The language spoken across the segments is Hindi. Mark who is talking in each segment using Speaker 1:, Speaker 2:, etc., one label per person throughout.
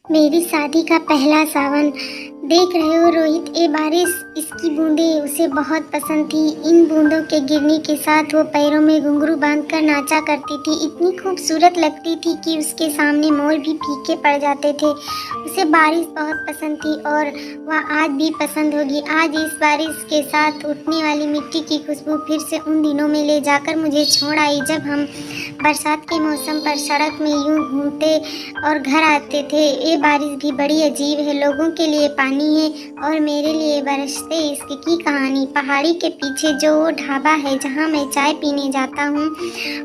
Speaker 1: मेरी शादी का पहला सावन। देख रहे हो रोहित, ये बारिश, इसकी बूंदें उसे बहुत पसंद थी। इन बूंदों के गिरने के साथ वो पैरों में घुंघरू बांधकर नाचा करती थी। इतनी खूबसूरत लगती थी कि उसके सामने मोर भी फीके पड़ जाते थे। उसे बारिश बहुत पसंद थी और वह आज भी पसंद होगी। आज इस बारिश के साथ उठने वाली मिट्टी की खुशबू फिर से उन दिनों में ले जाकर मुझे छोड़ आई, जब हम बरसात के मौसम पर सड़क में यूं घूमते और घर आते थे। ये बारिश भी बड़ी अजीब है। लोगों के लिए पानी है और मेरे लिए बरसते इश्क की कहानी। पहाड़ी के पीछे जो वो ढाबा है जहाँ मैं चाय पीने जाता हूँ,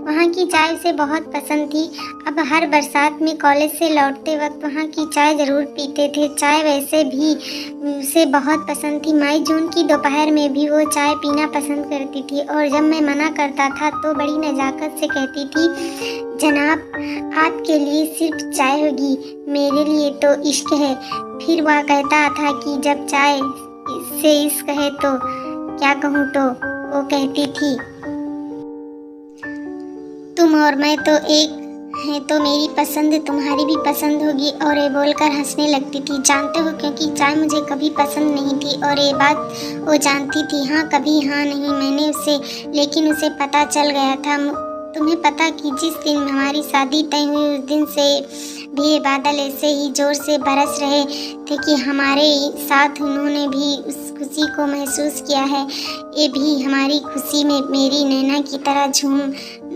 Speaker 1: वहाँ की चाय उसे बहुत पसंद थी। अब हर बरसात में कॉलेज से लौटते वक्त वहाँ की चाय ज़रूर पीते थे। चाय वैसे भी उसे बहुत पसंद थी। मई जून की दोपहर में भी वो चाय पीना पसंद करती थी और जब मैं मना करता था तो बड़ी नज़ाकत से कहती थी, जनाब, आपके लिए सिर्फ चाय होगी, मेरे लिए तो इश्क है। फिर वह कहता था कि जब चाय से इश्क है तो क्या कहूँ, तो वो कहती थी, तुम और मैं तो एक है, तो मेरी पसंद तुम्हारी भी पसंद होगी। और ये बोलकर हंसने लगती थी। जानते हो, क्योंकि चाय मुझे कभी पसंद नहीं थी और ये बात वो जानती थी। हाँ, कभी हाँ नहीं मैंने उसे, लेकिन उसे पता चल गया था। तुम्हें पता कि जिस दिन हमारी शादी तय हुई उस दिन से भी ये बादल ऐसे ही जोर से बरस रहे थे कि हमारे साथ उन्होंने भी उस खुशी को महसूस किया है। ये भी हमारी खुशी में मेरी नैना की तरह झूम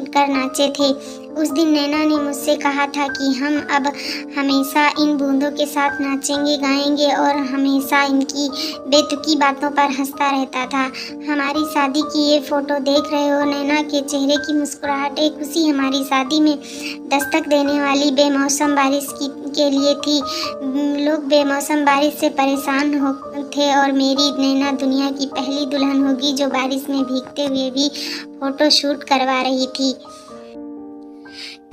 Speaker 1: कर नाचे थे। उस दिन नैना ने मुझसे कहा था कि हम अब हमेशा इन बूंदों के साथ नाचेंगे, गाएंगे और हमेशा इनकी बेतुकी बातों पर हंसता रहता था। हमारी शादी की ये फ़ोटो देख रहे हो, नैना के चेहरे की मुस्कुराहट, एक खुशी हमारी शादी में दस्तक देने वाली बेमौसम बारिश के लिए थी। लोग बेमौसम बारिश से परेशान हो थे और मेरी नैना दुनिया की पहली दुल्हन होगी जो बारिश में भीगते हुए भी फ़ोटो शूट करवा रही थी।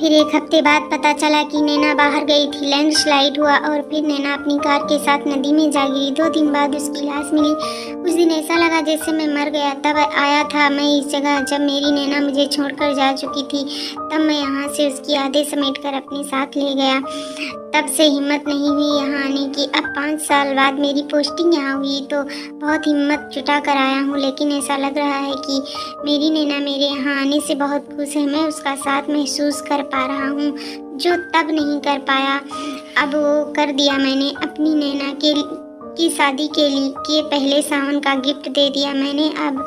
Speaker 1: फिर एक हफ्ते बाद पता चला कि नैना बाहर गई थी। लैंडस्लाइड हुआ और फिर नैना अपनी कार के साथ नदी में जा गिरी। 2 दिन बाद उसकी लाश मिली। उस दिन ऐसा लगा जैसे मैं मर गया। तब आया था मैं इस जगह जब मेरी नैना मुझे छोड़कर जा चुकी थी। तब मैं यहाँ से उसकी यादें समेटकर अपने साथ ले गया। तब से हिम्मत नहीं हुई यहाँ आने की। अब 5 साल बाद मेरी पोस्टिंग यहाँ हुई तो बहुत हिम्मत जुटा कर आया हूँ, लेकिन ऐसा लग रहा है कि मेरी नैना मेरे यहाँ आने से बहुत खुश है। मैं उसका साथ महसूस कर पा रहा हूँ जो तब नहीं कर पाया। अब वो कर दिया मैंने। अपनी नैना की शादी के पहले सावन का गिफ्ट दे दिया मैंने। अब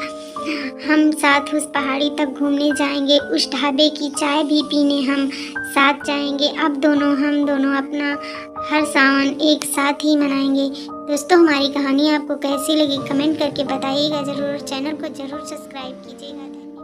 Speaker 1: हम साथ उस पहाड़ी तक घूमने जाएंगे, उस ढाबे की चाय भी पीने हम साथ जाएंगे। अब हम दोनों अपना हर सावन एक साथ ही मनाएंगे। दोस्तों, हमारी कहानी आपको कैसी लगी कमेंट करके बताइएगा ज़रूर। चैनल को ज़रूर सब्सक्राइब कीजिएगा।